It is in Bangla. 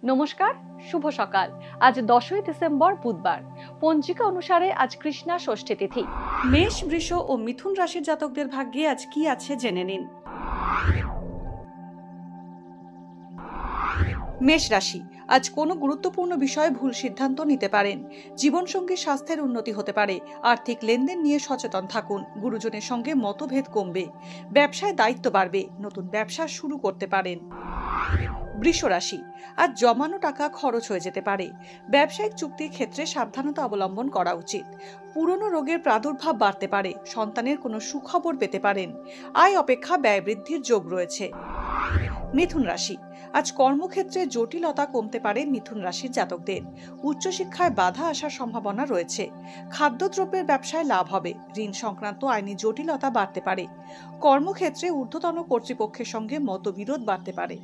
নমস্কার, শুভ সকাল। আজ 10ই ডিসেম্বর বুধবার। পঞ্জিকা অনুসারে আজ কৃষ্ণা ষষ্ঠী তিথি। মেষ, বৃষ ও মিথুন রাশির জাতকদের ভাগ্যে আজ কি আছে জেনে নিন। মেষ রাশি, আজ কোনো গুরুত্বপূর্ণ বিষয়ে ভুল সিদ্ধান্ত নিতে পারেন। জীবনসঙ্গীর স্বাস্থ্যের উন্নতি হতে পারে। আর্থিক লেনদেন নিয়ে সচেতন থাকুন। গুরুজনের সঙ্গে মতভেদ কমবে। ব্যবসায় দায়িত্ব বাড়বে। নতুন ব্যবসা শুরু করতে পারেন। বৃষ রাশি, আজ জমানো টাকা খরচ হয়ে যেতে পারে। ব্যবসায়িক চুক্তির ক্ষেত্রে সাবধানতা অবলম্বন করা উচিত। পুরনো রোগের প্রাদুর্ভাব বাড়তে পারে। সন্তানের কোনো সুখবর পেতে পারেন। আয় অপেক্ষা ব্যয় বৃদ্ধির যোগ রয়েছে। মিথুন রাশি, আজ কর্মক্ষেত্রে জটিলতা কমতে পারে মিথুন রাশির জাতকদের। উচ্চশিক্ষায় বাধা আসার সম্ভাবনা রয়েছে। খাদ্যদ্রব্যের ব্যবসায় লাভ হবে। ঋণ সংক্রান্ত আইনি জটিলতা বাড়তে পারে। কর্মক্ষেত্রে ঊর্ধ্বতন কর্তৃপক্ষের সঙ্গে মতবিরোধ বাড়তে পারে।